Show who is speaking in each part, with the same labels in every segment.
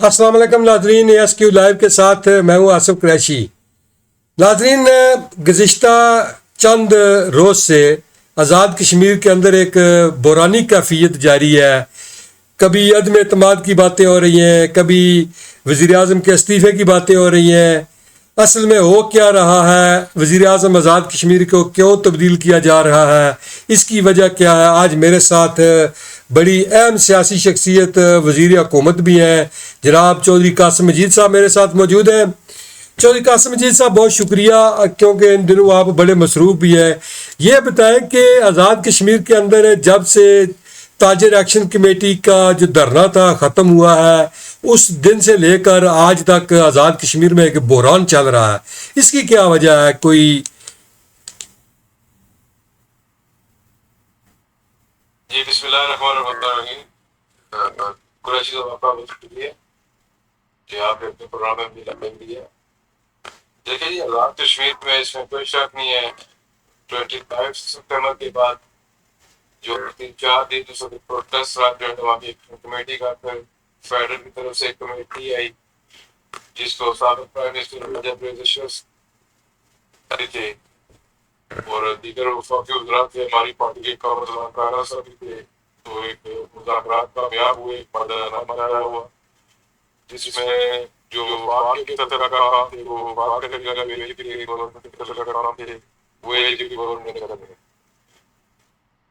Speaker 1: السلام علیکم ناظرین، ایس کیو لائیو کے ساتھ میں ہوں آصف قریشی۔ ناظرین، گزشتہ چند روز سے آزاد کشمیر کے اندر ایک بحرانی کیفیت جاری ہے۔ کبھی عدم اعتماد کی باتیں ہو رہی ہیں، کبھی وزیر اعظم کے استعفے کی باتیں ہو رہی ہیں۔ اصل میں ہو کیا رہا ہے؟ وزیر اعظم آزاد کشمیر کو کیوں تبدیل کیا جا رہا ہے؟ اس کی وجہ کیا ہے؟ آج میرے ساتھ بڑی اہم سیاسی شخصیت وزیر حکومت بھی ہیں، جناب چودھری قاسم مجید صاحب میرے ساتھ موجود ہیں۔ چودھری قاسم مجید صاحب، بہت شکریہ، کیونکہ ان دنوں آپ بڑے مصروف بھی ہیں۔ یہ بتائیں کہ آزاد کشمیر کے اندر جب سے تاجر ایکشن کمیٹی کا جو دھرنا تھا ختم ہوا ہے، اس دن سے لے کر آج تک آزاد کشمیر میں ایک بحران چل رہا ہے، اس کی کیا وجہ ہے؟ کوئی
Speaker 2: جی بسم اللہ الرحمن الرحیم۔ قریشی صاحب آپ کا بہت شکریہ کہ آپ نے اپنے پروگرام میں بھی لائن دیا۔ دیکھیے جی، آزاد کشمیر میں اس میں کوئی شک نہیں ہے، 25 سپتمبر کے بعد جو 3-4 دن سے پروٹیسٹ رہا جو عوامی ایکشن کمیٹی کا، پھر فیڈرل کی طرف سے ایک کمیٹی آئی جس کو سابق پرائم منسٹر راجہ برزیشوس کرتے تھے اور دیگر وفاقی وزراء تھے، ہماری پارٹی کے قوم کارا صاحب بھی تھے۔ تو ایک مذاکرات کامیاب ہوئے، نامہ داخل ہوا جس میں جو وفاق کے طرف کا کام تھے وہ وفاق کے طریقہ بھیجے کے لیے، گورنمنٹ کی طرف کا کام تھے وہ ایجے کی گورنمنٹ نے کر دیا۔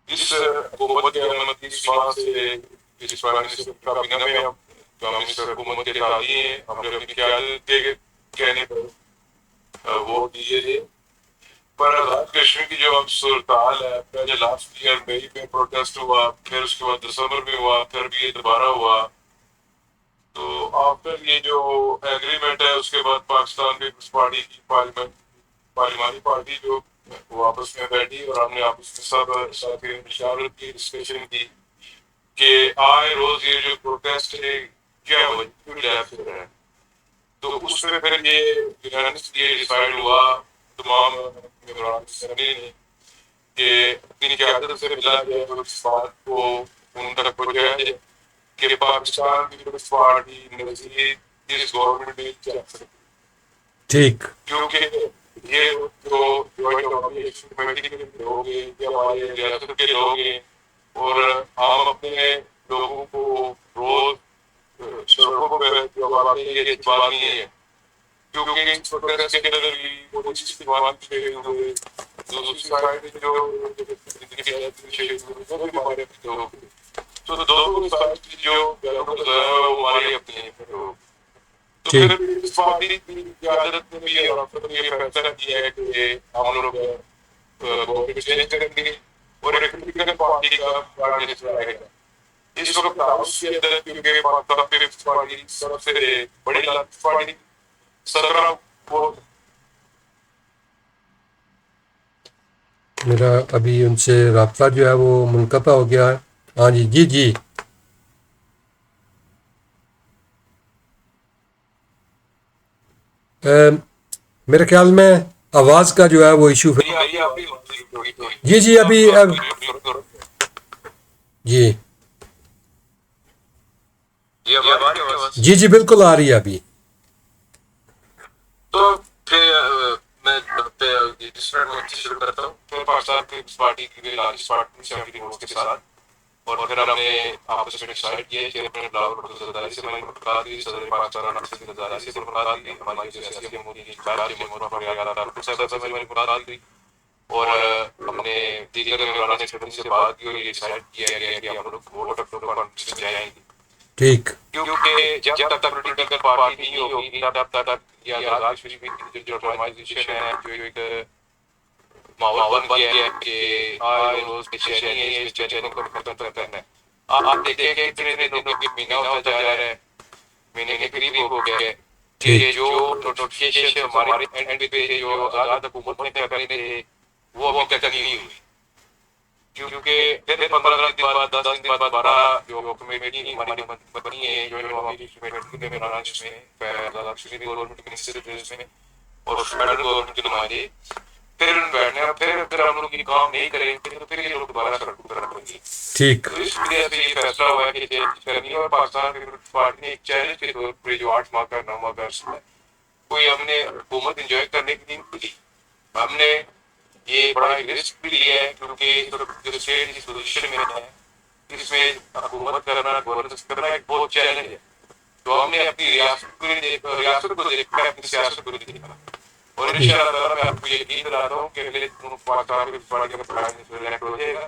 Speaker 2: اس حکومت کے عمل 30 ماہ سے اس پرائم منسٹر کابینہ میں ہم پرائم منسٹر حکومت کے تابع ہیں، ہم نے اپنی قیادت کے کہنے پر ووٹ دیے تھے۔ پر آزاد کشمیر کی جو اب صورتحال ہے، پہلے لاسٹ ایئر مئی میں پروٹیسٹ ہوا، پھر اس کے بعد دسمبر میں ہوا، پھر بھی یہ دوبارہ ہوا۔ تو آفٹر یہ جو ایگریمنٹ ہے اس کے بعد پاکستان پیپلز پارٹی کی پارلیمانی پارٹی جو وہ آپس میں بیٹھی اور ہم نے آپس میں سب ساتھ مشاورت کی، ڈسکشن کی کہ آئے روز یہ جو پروٹیسٹ ہے کیا وجہ ہے۔ تو اس میں پھر یہ ڈیسائیڈ ہوا تمام ممبران اسمبلی نے کہ اپنی قیادت سے ملا جائے اور اس بات کو ان تک پہنچایا جائے کہ پاکستان پیپلز پارٹی مزید اس گورنمنٹ میں چل سکتی،
Speaker 1: ٹھیک؟
Speaker 2: کیونکہ یہ جو جوائنٹ عوامی ایکشن کمیٹی کے لوگ ہیں، یہ ہمارے ریاست کے لوگ ہیں اور ہم اپنے لوگوں کو روز سڑکوں پہ جو باتیں یہ اچھی بات نہیں ہے، کیونکہ اس پروٹیسٹ کے اندر بھی پولیس استعمال کیے ہوئے، دوسری سائڈ جو شہید ہوئے وہ بھی ہمارے اپنے لوگ ہیں۔ تو دونوں سائڈ کی جو وہ ہمارے اپنے ہیں لوگ۔ تو پھر اس پارٹی کی قیادت نے بھی اور افسر نے یہ فیصلہ کیا ہے کہ ہم لوگ گورنمنٹ چینج کریں گے اور ایک پولیٹیکل پارٹی کا پرائم منسٹر آئے گا۔ اس وقت ہاؤس کے اندر کیونکہ پاکستان پیپلز پارٹی سب سے بڑی پارٹی 17 ووٹ
Speaker 1: میرا ابھی ان سے رابطہ جو ہے وہ منقطع ہو گیا ہے۔ ہاں جی میرے خیال میں آواز کا جو ہے وہ ایشو ہے۔ جی ابھی جی بالکل آ رہی ہے ابھی۔
Speaker 2: تو پھر میں شروع کرتا ہوں۔ پھر پاکستان پیپلز پارٹی کی لارجسٹ پارٹی 70 ووٹس کے ساتھ، اور پھر ہم نے آپس میں ڈیسائیڈ کیا کہ اپنے بلاول زرداری سے ہماری ملاقات ہوئی، صدر پاکستان ناصر زرداری سے ملاقات ہوئی، ہماری جو سیاسی جمہوری انچارج جمہوریہ فریاد عارف صاحب سے ہماری ملاقات ہوئی، اور ہم نے دیگر ممبران اسمبلی سے بات کی اور یہ ڈیسائیڈ کیا گیا کہ ہم لوگ ووٹ آف نو کانفیڈنس جائیں گے،
Speaker 1: ٹھیک؟
Speaker 2: کیونکہ جب تک پولیٹیکل پارٹی نہیں ہوگی تب تک یہ آزاد کشمیر کی جو آرگنائزیشن ہے، جو ایک ماحول بن گیا ہے کہ آئے روز بے چینی ہے، اس بے چینی کو ختم کرنا ہے۔ آپ دیکھیں کہ اتنے دنوں کے مہینہ ہوتا جا رہا ہے، مہینے کے قریب ہو گیا ہے کہ جو نوٹیفیکیشن ہمارے اینڈ پہ جو آزاد حکومت نے کرنے تھے وہ ابھی تک نہیں ہوئی، کیونکہ پھر 15 دن بعد 10 دن بعد دوبارہ جو کمیٹی ہماری بنی ہے، جو عوامی کمیٹی کے ممبران میں آزاد کشمیر گورنمنٹ کے منسٹر میں اور فیڈرل گورنمنٹ کے نمائندے، پھر بیٹھنے اور پھر اگر ہم لوگ یہ کام نہیں کریں گے تو پھر یہ لوگ دوبارہ سڑکوں پر رکھیں گے.
Speaker 1: ٹھیک.
Speaker 2: تو اس وجہ سے یہ فیصلہ ہوا ہے کہ چینج کرنی ہے. اور پاکستان پیپلز پارٹی نے ایک چیلنج کے طور پر جو 8 ماہ کا 9 ماہ کا عرصہ ہے کوئی ہم نے حکومت انجوائے کرنے کی نہیں کی. ہم نے یہ بڑا رسک بھی لیا ہے کیونکہ جو اسٹیٹ اس پوزیشن میں ہے اس میں حکومت کرنا گورننس کرنا ایک بہت چیلنج ہے. تو ہم نے اپنی ریاست کو دیکھا ہے, اپنی سیاست کو دیکھا. اور ان شاء اللہ تعالیٰ میں آپ کو یقین دلاتا ہوں کہ اگلے پاکستان پیپلز پارٹی کا پرائم منسٹر الیکٹ ہو جائے گا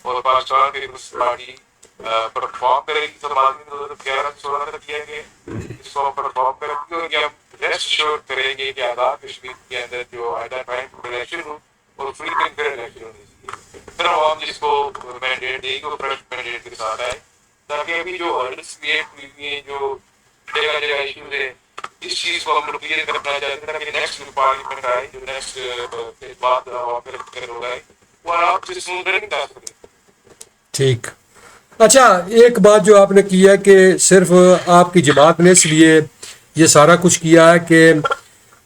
Speaker 2: اور پاکستان پیپلز پارٹی پرفارم کرے گی. سب آدمی 2011 سے 16 تک کیا کہ اس کو پرفارم کرے گی اور یہ ہم ریسٹ شیور کریں گے کہ آزاد کشمیر کے اندر جو آئندہ ٹائم الیکشن ہو اور فری اینڈ فیئر الیکشن ہونے چاہیے. پھر عوام جس کو مینڈیٹ دے گی وہ فریش مینڈیٹ کے ساتھ آئے تاکہ ابھی جو ہرڈلس کریٹ ہوئی ہیں جو جگہ جگہ ایشوز ہیں اس چیز کو ہم لوگ کلیئر کرنا چاہتے ہیں تاکہ نیکسٹ جو پارلیمنٹ آئے جو نیکسٹ بات عوام پہ لوگ آئے وہ آپ سے اسموتھ رننگ کر سکیں.
Speaker 1: ٹھیک. اچھا ایک بات جو آپ نے کی ہے کہ صرف آپ کی جماعت نے اس لیے یہ سارا کچھ کیا ہے کہ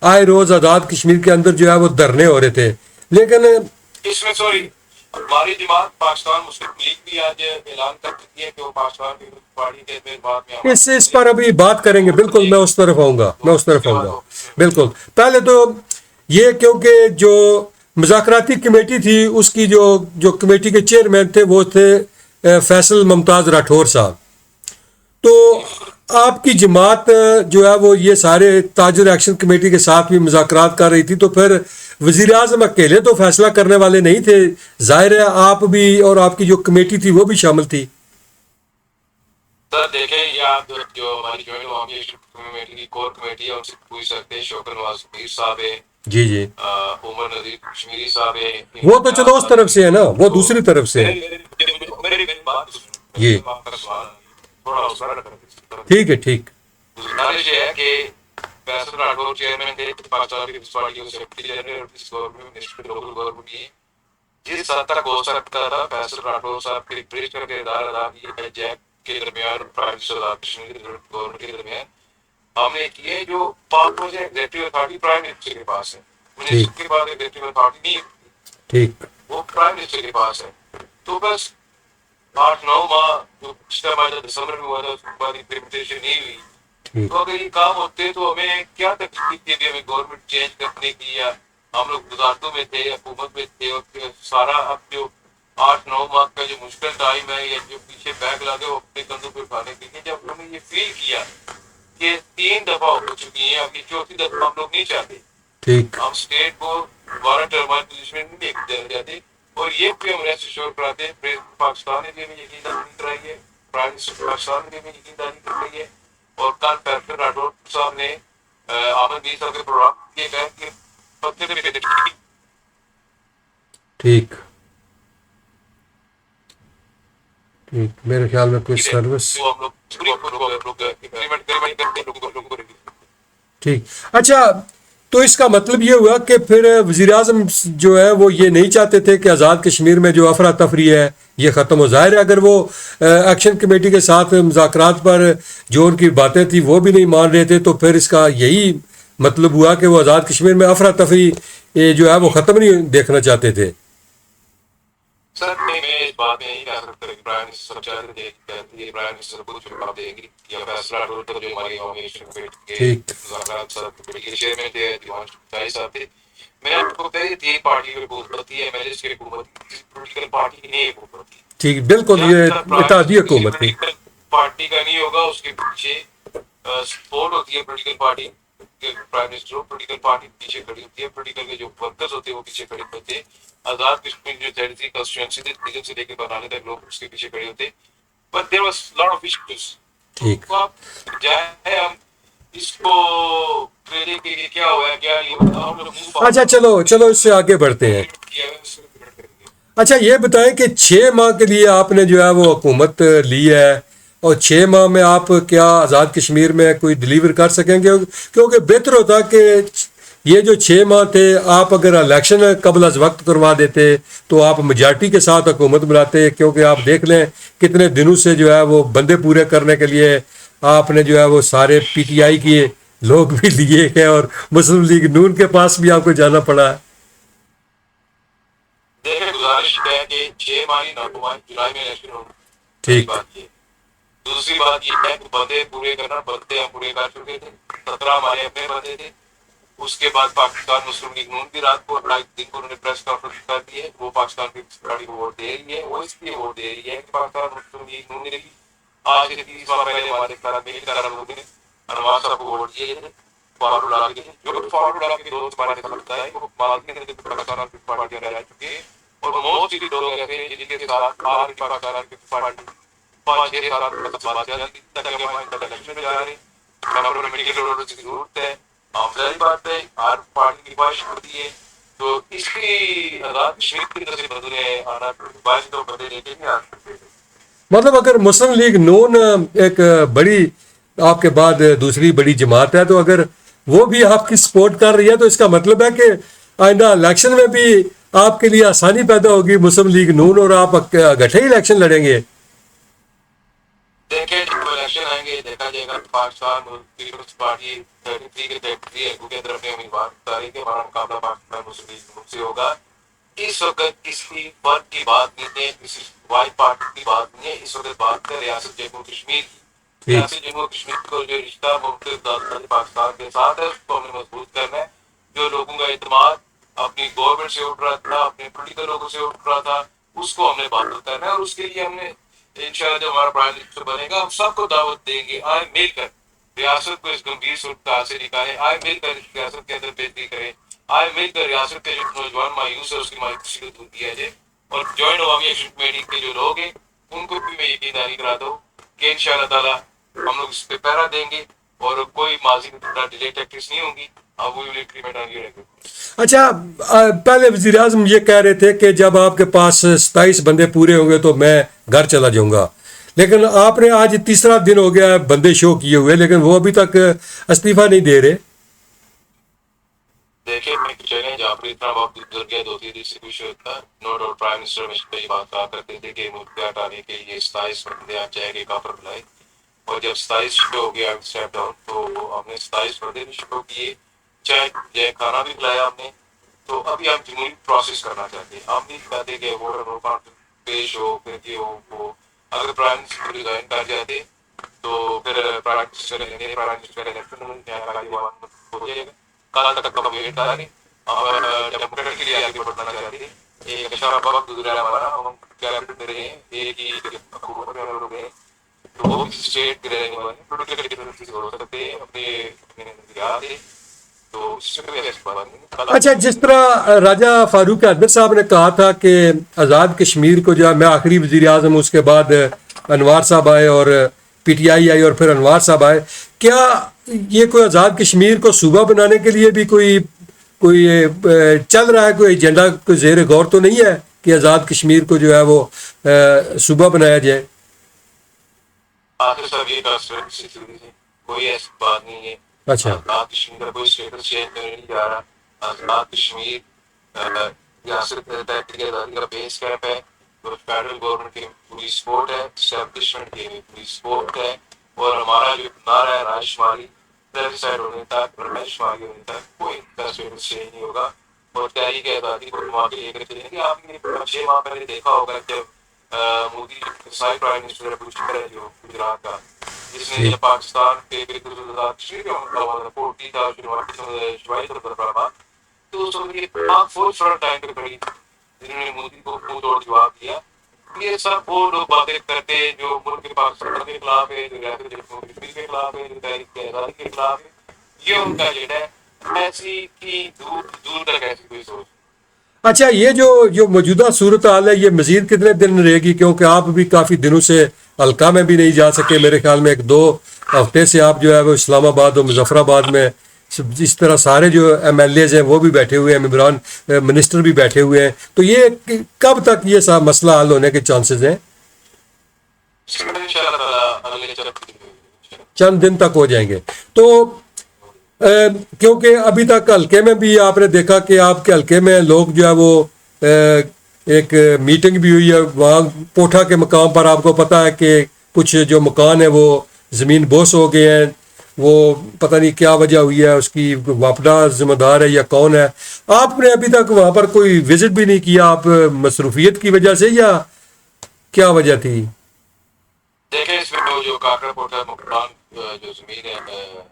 Speaker 1: آئے روز آزاد کشمیر کے اندر جو ہے وہ دھرنے ہو رہے تھے, لیکن
Speaker 2: اس میں سوری ہماری جماعت پاکستان مسلم لیگ بھی آج اعلان کر چکی ہے کہ وہ پاکستان کی پارٹی کے اعتبار میں
Speaker 1: اس پر ابھی بات کریں گے. بالکل میں اس طرف آؤں گا بالکل. پہلے تو یہ کیونکہ جو مذاکراتی کمیٹی تھی اس کی جو کمیٹی کے چیئرمین تھے وہ تھے فیصل ممتاز راٹھور صاحب. تو آپ کی جماعت جو ہے وہ یہ سارے تاجر ایکشن کمیٹی کے ساتھ بھی مذاکرات کر رہی تھی, تو پھر وزیر اعظم اکیلے تو فیصلہ کرنے والے نہیں تھے, ظاہر ہے آپ بھی اور آپ کی جو کمیٹی تھی وہ بھی شامل تھی.
Speaker 2: سر دیکھیں یہ آپ جو ہماری جوائنٹ عوامی کمیٹی کی کور کمیٹی ہے ان سے پوچھ سکتے ہیں. شوکر نواز میر صاحب ہے,
Speaker 1: جی
Speaker 2: عمر نذیر کشمیری صاحب ہے.
Speaker 1: وہ تو چلو اس طرف سے ہے نا, وہ دوسری طرف سے ہے.
Speaker 2: میری بات
Speaker 1: جی
Speaker 2: تھوڑا حوصلہ رکھیں.
Speaker 1: ٹھیک ہے. ٹھیک.
Speaker 2: گزارش یہ ہے کہ فیصل راٹھور چیئرمین تھے پاکستان پیپلز پارٹی کے سیکرٹری جنرل اور اس گورنمنٹ منسٹر لوکل گورنمنٹ کی جس حد تک ہو سکتا تھا فیصل راٹھور صاحب کے برج کا کردار ادا کیا ہے جیک کے درمیان اور prime minister Azad Kashmir government کے درمیان. ہم نے کیے جو پاک سے ایگزیکٹو اتھارٹی پرائم منسٹر کے پاس ہے, منسٹر کے پاس ایگزیکٹو اتھارٹی نہیں ہے, ٹھیک, وہ پرائم منسٹر کے پاس ہے. تو بس 8-9 ماہ جو پچھلا ماہ دسمبر میں ہوا تھا اس کے بعد امپلیمنٹیشن نہیں ہوئی. تو اگر یہ کام ہوتے تو ہمیں کیا تکلیف تھی ابھی ہمیں گورنمنٹ چینج کرنے کی, یا ہم لوگ وزارتوں میں تھے حکومت میں تھے اور سارا اب جو 8-9 ماہ کا جو مشکل ٹائم ہے یا جو پیچھے بیگ لگے وہ اپنے کندھوں پہ اٹھانے کے لیے جب ہم نے یہ فیل کیا کہ 3 دفعہ ہو چکی ہیں اب یہ 4تھی دفعہ ہم لوگ نہیں چاہتے. ٹھیک, ہم اسٹیٹ کو دوبارہ ٹرمائل پوزیشن میں نہیں دینا چاہتے اور یہ بھی ہم ریسٹ ایشور کراتے ہیں. پاکستان نے بھی ہمیں یقین دہانی کرائی ہے, پرائم منسٹر پاکستان نے بھی ہمیں یقین دہانی کرائی ہے. اور کل فیصل راٹھور صاحب نے احمد میر صاحب کے پروگرام یہ کہا کہ پتھر پہ ٹھیک
Speaker 1: میرے خیال میں کوئی سروس ٹھیک. اچھا تو اس کا مطلب یہ ہوا کہ پھر وزیر اعظم جو ہے وہ یہ نہیں چاہتے تھے کہ آزاد کشمیر میں جو افراتفری ہے یہ ختم ہو. ظاہر ہے اگر وہ ایکشن کمیٹی کے ساتھ مذاکرات پر جو ان کی باتیں تھیں وہ بھی نہیں مان رہے تھے, تو پھر اس کا یہی مطلب ہوا کہ وہ آزاد کشمیر میں افراتفری جو ہے وہ ختم نہیں دیکھنا چاہتے تھے.
Speaker 2: سر میں اس بات میں نہیں کہہ سکتا کہ پرائم منسٹر سب چاہتے تھے پرائم منسٹر کو جواب دیں گے یا فیصلہ راٹھور جو ہماری عوامی کمیٹی کے مذاکرات صاحب کمیٹی کے چیئرمین تھے دیوان شاہی صاحب تھے. میں آپ کو بتایا تھی پارٹی کی حکومت تھی, ایم ایل اے کی حکومت, پولیٹیکل پارٹی کی نہیں حکومت تھی.
Speaker 1: ٹھیک, بالکل یہ اتحادی حکومت تھی.
Speaker 2: پارٹی کا نہیں ہوگا اس کے پیچھے سپورٹ ہوتی ہے political party prime minister political party پیچھے کھڑی ہوتی ہے, پولیٹیکل کے جو ورکرز ہوتے ہیں وہ پیچھے کھڑے ہوتے ہیں. آزاد کشمیر جو تھرڈ کانسٹیٹوئنسی تھی ریجن سے لے کے بنانے تک لوگ اس کے پیچھے کھڑے ہوتے, but there was lot of issues. ٹھیک, آپ جائیں ہم اس کو کیا ہوا ہے کیا نہیں.
Speaker 1: اچھا چلو اس سے آگے بڑھتے ہیں. اچھا یہ بتائیں کہ 6 ماہ کے لیے آپ نے جو ہے وہ حکومت لی ہے اور 6 ماہ میں آپ کیا آزاد کشمیر میں کوئی ڈلیور کر سکیں گے, کیونکہ بہتر ہوتا کہ یہ جو 6 ماہ تھے آپ اگر الیکشن قبل از وقت کروا دیتے تو آپ میجارٹی کے ساتھ حکومت بناتے, کیونکہ آپ دیکھ لیں کتنے دنوں سے جو ہے وہ بندے پورے کرنے کے لیے آپ نے جو ہے وہ سارے پی ٹی آئی کے لوگ بھی لیے ہیں اور مسلم لیگ نون کے پاس بھی آپ کو جانا پڑا.
Speaker 2: دیکھیں گزارش ہے کہ 6 ماہ 9 ماہ جولائی میں الیکشن ہونا.
Speaker 1: ٹھیک.
Speaker 2: بات یہ دوسری بات یہ ہے کہ بندے پورے کرنا، بندے ہم پورے کر چکے تھے. 17 ہمارے اپنے بندے تھے. اس کے بعد پاکستان مسلم لیگ نون بھی رات کو 2:30 دن کو انہوں نے پریس کانفرنس کر دی ہے. وہ پاکستان پیپلز پارٹی کو ووٹ دے رہی ہے. وہ اس لیے ووٹ دے رہی ہے کہ پاکستان مسلم لیگ نون نے آج سے 30 ماہ پہلے ہمارے ساتھ مل کر ہم لوگوں نے انوار صاحب کو ووٹ دیے تھے. فاروق اللہ کے جو فاروق اللہ کے دوست ہمارے ساتھ ہوتا ہے وہ ماضی کے اندر پاکستان پیپلز پارٹی میں رہ چکے ہیں. اور موسٹ لوگ ایسے ہیں جن کے ساتھ آج پاکستان پیپلز پارٹی 5-6 سال بات چلتی تک کہ ہم الیکشن میں جا رہے ہیں. میڈیکل روڈ کی ضرورت ہے. ظاہر بات ہے ہر پارٹی کی خواہش ہوتی ہے. تو اس کی آزاد کشمیر کی طرف سے بدلے آنا باعث تو بدلے لے کے نہیں آ سکتے.
Speaker 1: مطلب اگر مسلم لیگ نون ایک بڑی آپ کے بعد دوسری بڑی جماعت ہے، تو اگر وہ بھی آپ کی سپورٹ کر رہی ہے تو اس کا مطلب ہے کہ آئندہ الیکشن میں بھی آپ کے لیے آسانی پیدا ہوگی مسلم لیگ نون، اور آپ گٹھے ہی الیکشن لڑیں گے.
Speaker 2: دیکھیں جب الیکشن آئیں گے دیکھا جائے گا. پاکستان پیپلز پارٹی 33 کے 33 ہے کیونکہ طرف میں امیدوار بتا رہی کہ ہمارا مقابلہ پاکستان مسلم لیگ نون سے ہوگا. اس وقت کسی فرق کی بات نہیں ہے، کسی واحد پارٹی کی بات نہیں ہے. اس وقت بات ہے ریاست جموں کشمیر کی. ریاست جموں کشمیر کو جو رشتہ مختلف پاکستان کے ساتھ ہے اس کو ہم نے مضبوط کرنا ہے. جو لوگوں کا اعتماد اپنی گورنمنٹ سے اٹھ رہا تھا، اپنے پولیٹیکل لوگوں سے اٹھ رہا تھا، اس کو ہم نے بحال کرنا ہے. اور اس کے لیے ہم نے انشاءاللہ جب ہمارا پرائم منسٹر بنے گا ہم سب کو دعوت دیں گے. آئے مل کر ریاست کو اس گمبھیر صورتحال سے نکالیں. آئے مل کر ریاست کے اندر بہتری کریں. آئے مل کر ریاست کے جو نوجوان مایوس ہے اس کی مایوسی کو دور کیا جائے. اور جوائنٹ عوامی ایکشن کمیٹی کے جو لوگ ہیں ان کو بھی میں یقین دہانی کرا دوں کہ انشاءاللہ تعالیٰ ہم لوگ اس پہ پہرا دیں گے اور کوئی ماضی کی طرح ڈیلے ٹیکٹکس نہیں ہوں گی. اب وہ امپلیمنٹ آئیں گے.
Speaker 1: اچھا، پہلے وزیر اعظم یہ کہہ رہے تھے کہ جب آپ کے پاس 27 بندے پورے ہوں گے تو میں گھر چلا جاؤں گا، لیکن آپ نے آج تیسرا دن ہو گیا بندے شو کیے ہوئے، لیکن وہ ابھی تک استعفیٰ نہیں دے رہے.
Speaker 2: دیکھیں میں چیلنج آپ کو اتنا وقت گزر گیا 2-3 دن سے کچھ ہوتا. نو ڈاؤٹ پرائم منسٹر میں کئی بات کہا کرتے تھے کہ ملک کے ہٹانے کے لیے 27 بندے آپ چاہے گے کافر بلائے. اور جب 27 شو ہو گیا اسٹیپ ڈاؤن تو ہم نے 27 بندے بھی شو کیے، چاہے کھانا بھی کھلایا ہم نے. تو ابھی ہم جمہوری پروسیس کرنا چاہتے ہیں. ہم نہیں چاہتے کہ وہ پیش ہو پھر کہ وہ اگر پرائم منسٹر ریزائن کر جاتے تو پھر پرائم منسٹر الیکشن ہو جائے گا. کل تک ہم ویٹ کر رہے ہیں. ڈیموکریٹ کے لیے آگے بڑھنا چاہتے ہیں. ایک اچھا وقت گزرا ہے ہمارا. ہم کیبنٹ میں رہے ہیں، ایک ہی حکومت میں ہم لوگ ہیں. تو وہ بھی اسٹیٹ کے رہنے والے پولیٹیکل ڈفرینس ہو سکتے ہیں، اپنے نظریات ہیں. تو اس میں ایسی بات نہیں.
Speaker 1: اچھا، جس طرح راجہ فاروق احمد صاحب نے کہا تھا کہ آزاد کشمیر کو جو ہے میں آخری وزیر اعظم، اس کے بعد انوار صاحب آئے اور پی ٹی آئی آئی اور پھر انوار صاحب آئے، کیا یہ کوئی آزاد کشمیر کو صوبہ بنانے کے لیے بھی کوئی چل رہا ہے، کوئی ایجنڈا کوئی زیر غور تو نہیں ہے کہ آزاد کشمیر کو جو ہے وہ صوبہ بنایا جائے؟
Speaker 2: آخر سب یہ کوئی ایسی بات نہیں ہے.
Speaker 1: اچھا،
Speaker 2: آزاد کشمیر کا کوئی اسٹیٹس چینج کرنے نہیں جا رہا. آزاد کشمیر ریاست کی آزادی کا بیس کیمپ ہے. فیڈرل گورنمنٹ کی پوری سپورٹ ہے، اسٹیبلشمنٹ کی پوری سپورٹ ہے. اور ہمارا جو نعرہ ہے رائے شماری سائڈ ہونے تک رائے شماری ہونے تک کوئی اسٹیٹس چینج نہیں ہوگا. اور تحریک آزادی کو گھما کے لے کر چلیں گے. آپ نے 6 ماہ پہلے دیکھا ہوگا جب مودی سائے پرائم منسٹر پوچھتا ہے جو گجرات کا، جس نے جب پاکستان کے تو اس وقت یہ فوج فرنٹ ٹائم پہ کھڑی تھی جنہوں نے مودی کو منہ توڑ جواب دیا. یہ سب وہ لوگ باتیں کرتے ہیں جو ملک کے پاکستان کے خلاف ہے، جو ریاست جموں کشمیر کے خلاف ہے، جو تحریک آزادی کے خلاف ہے. یہ ان کا ایجنڈا ہے. ایسی کی دور تک ایسی کوئی سوچ.
Speaker 1: اچھا، یہ جو موجودہ صورتحال ہے یہ مزید کتنے دن رہے گی؟ کیونکہ آپ بھی کافی دنوں سے حلقہ میں بھی نہیں جا سکے. میرے خیال میں 1-2 ہفتے سے آپ جو ہے وہ اسلام آباد اور مظفر آباد میں، اس طرح سارے جو ایم ایل ایز ہیں وہ بھی بیٹھے ہوئے ہیں، ممبران منسٹر بھی بیٹھے ہوئے ہیں. تو یہ کب تک یہ سب مسئلہ حل ہونے کے چانسز ہیں؟ چند دن تک ہو جائیں گے. تو کیونکہ ابھی تک حلقے میں بھی آپ نے دیکھا کہ آپ کے حلقے میں لوگ جو ہے وہ ایک میٹنگ بھی ہوئی ہے وہاں پوٹھا کے مقام پر. آپ کو پتہ ہے کہ کچھ جو مکان ہیں وہ زمین بوس ہو گئے ہیں. وہ پتہ نہیں کیا وجہ ہوئی ہے، اس کی واپڈا ذمہ دار ہے یا کون ہے؟ آپ نے ابھی تک وہاں پر کوئی وزٹ بھی نہیں کیا، آپ مصروفیت کی وجہ سے یا کیا وجہ تھی؟
Speaker 2: دیکھیں اس میں جو کاکڑا پوٹا مکان جو زمین ہے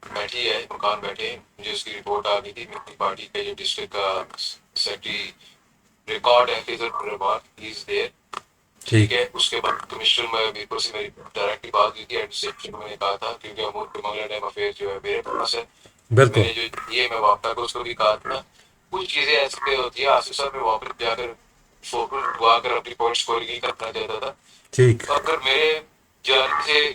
Speaker 2: بیٹھی ہے، مکان بیٹھے ہیں، مجھے اس کی رپورٹ آ گئی تھی میری پارٹی کے جو ڈسٹرکٹ کا سیکرٹری ریکارڈ ہے فیضل الرحمان از دیئر، ٹھیک ہے. اس کے بعد کمشنر میں بالکل سے میری ڈائریکٹلی بات ہوئی تھی ایڈمنسٹریشن میں نے کہا تھا کیونکہ امور کے معاملہ ٹائم افیئر جو ہے میرے پاس ہے،
Speaker 1: بالکل
Speaker 2: میں نے جو یہ میں واپس کو اس کو بھی کہا تھا. کچھ چیزیں ایسی ہوتی ہیں آصف صاحب میں واپس جا کر فوٹو دعا کر اپنی پوائنٹس کو نہیں کرنا چاہتا تھا.
Speaker 1: ٹھیک.
Speaker 2: اگر میرے جانے سے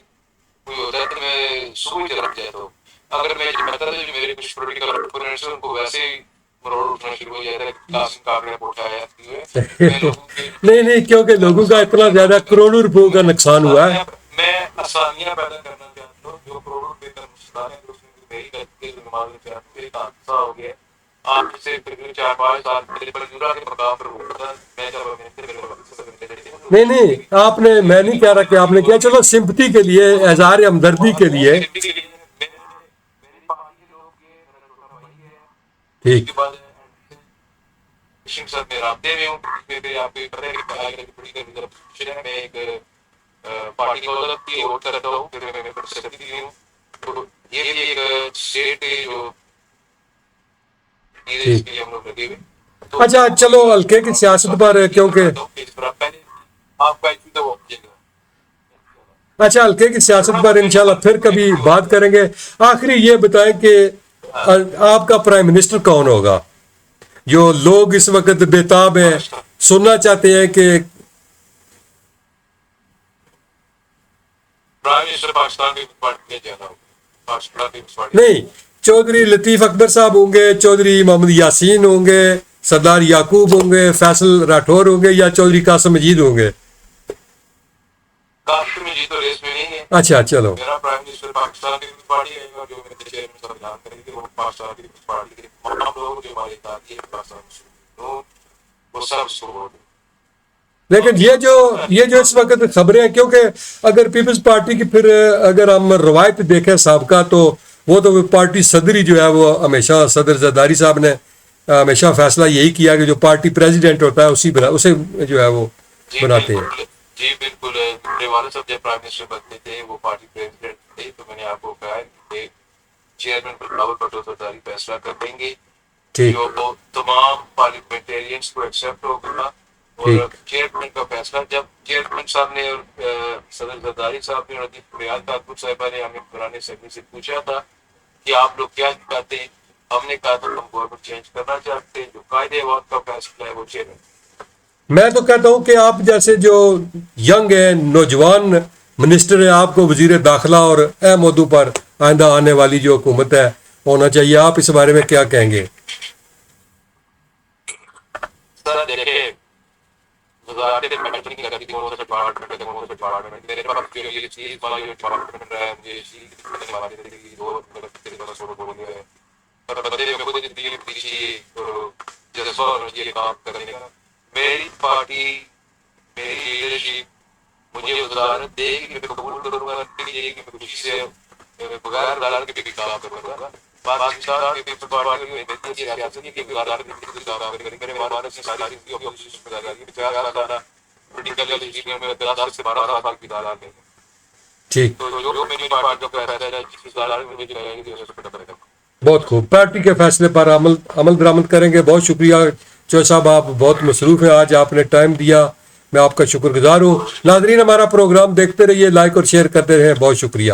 Speaker 2: کوئی ہوتا ہے تو میں صبح ہی چلا جاتا ہوں. اگر میں جاتا تھا جو میرے کچھ پولیٹیکل اپوننٹس ہیں ان کو ویسے ہی مروڑ اٹھنا شروع ہو جاتا ہے کہ قاسم کاکڑے پوٹا ہے میں لوگوں کے
Speaker 1: نہیں کیونکہ لوگوں کا اتنا زیادہ کروڑوں روپئے کا نقصان ہوا ہے.
Speaker 2: میں آسانیاں پیدا کرنا چاہتا ہوں جو کروڑوں روپے کا نقصان ہے اس میں میری غلطی ہے نماز میں چاہتا ہوں ایک حادثہ ہو گیا. آپ سے تقریباً 4-5 سال پہلے بلجورا کے مقام پر ہوا تھا. میں جب
Speaker 1: نہیں آپ نے، میں نہیں کہہ رہا کہ آپ نے کیا، چلو سمپتی کے لیے، اظہار ہمدردی کے لیے. ٹھیک.
Speaker 2: صاحب میں رابطے میں ہوں، آپ کو پتہ ہے کہ میں ایک پارٹی کی عدالت کی ووٹ کرتا ہوں، پھر میں سیکرٹری ہوں. تو یہ بھی ایک اسٹیٹ کے جو اس کے لیے ہم لوگ لگے ہوئے.
Speaker 1: اچھا چلو ہلکے کی سیاست پر، کیونکہ
Speaker 2: آپ کا
Speaker 1: اچھا ہلکے کی سیاست پر انشاءاللہ پھر کبھی بات کریں گے. آخری یہ بتائیں کہ آپ کا پرائم منسٹر کون ہوگا؟ جو لوگ اس وقت بےتاب ہیں، سننا چاہتے ہیں کہ
Speaker 2: پرائم منسٹر پاکستان کی پارٹی میں جانا ہوگا. پاکستان کی پارٹی
Speaker 1: نہیں، چودھری لطیف اکبر صاحب ہوں گے، چودھری محمد یاسین ہوں گے، سردار یعقوب ہوں گے، فیصل راٹھور ہوں گے، یا چودھری قاسم مجید ہوں گے؟
Speaker 2: قاسم مجید تو ریس میں نہیں ہے.
Speaker 1: اچھا چلو.
Speaker 2: میرا پرائم منسٹر پاکستان کی پارٹی ہے اور جو میرے چیئرمین صاحب اعلان کریں گے وہ پاکستان کی پارٹی کے تمام لوگ جو ہمارے ساتھی ہیں پاکستان وہ سب اس کو ووٹ.
Speaker 1: لیکن یہ جو اس وقت خبریں ہیں، کیونکہ اگر پیپلز پارٹی کی پھر اگر ہم روایت دیکھیں سابقہ، تو وہ تو پارٹی صدری جو ہے وہ ہمیشہ صدر زرداری صاحب نے ہمیشہ فیصلہ یہی کیا کہ جو پارٹی پریزیڈنٹ ہوتا ہے اسے جو ہے وہ بناتے ہیں.
Speaker 2: جی بالکل. میرے والد صاحب جب پرائم منسٹر بنتے تھے وہ پارٹی پریزیڈنٹ تھے، تو میں نے آپ کو کہا کہ چیئرمین بلاول بھٹو زرداری فیصلہ کر دیں گے جو تمام پارلیمنٹیرینس کو ایکسیپٹ ہوگا. اور چیئرمین کا فیصلہ جب چیئرمین صاحب نے اور صدر زرداری صاحب نے اور ریاض محمود صاحبہ نے ہمیں پرانے اسمبلی سے پوچھا تھا کہ آپ لوگ کیا چاہتے ہیں، ہم نے کہا تھا ہم گورنمنٹ چینج کرنا چاہتے ہیں. جو قائد وقت کا فیصلہ ہے وہ چیئرمین.
Speaker 1: میں تو کہتا ہوں کہ آپ جیسے جو ینگ ہیں، نوجوان منسٹر ہیں، آپ کو وزیر داخلہ اور اہم عہدوں پر آئندہ آنے والی جو حکومت ہے ہونا چاہیے. آپ اس بارے میں کیا کہیں گے؟
Speaker 2: سر دیکھیں وزارت میٹرنگ لگتی تھی وہ ڈپارٹمنٹ میرے پاس جو یہ چیز والا جو ڈپارٹمنٹ رہا ہے مجھے چیز کرنے والے تھے دو تیرے پاس چھوڑ بول گیا ہے پر بدلے میں خود دل دیجیے اور جذبہ اور یہ کام کرنے کا. میری پارٹی میری لیڈرشپ مجھے وزارت دے گی کہ میں قبول کروں گا، دے گی کہ میں خوشی سے بغیر وزارت کے بھی کام کروں گا. پاکستان کی پیپلز پارٹی میں بہتر سیاست کی وزارت میں کام کریں. میرے والد سے ساری کی اپوزیشن میں لگا دی 50 سالہ پولیٹیکل لیڈرشپ میں 10 سے 12 سال کی تعداد ہے.
Speaker 1: ٹھیک.
Speaker 2: تو جو میری پارٹی کا فیصلہ ہے جس وزارت میں مجھے لگائیں گے اس پہ کرے گا.
Speaker 1: بہت خوب. پارٹی کے فیصلے پر عمل درآمد کریں گے. بہت شکریہ چوہے صاحب، آپ بہت مصروف ہیں، آج آپ نے ٹائم دیا، میں آپ کا شکر گزار ہوں. ناظرین ہمارا پروگرام دیکھتے رہیے، لائک اور شیئر کرتے رہیں. بہت شکریہ.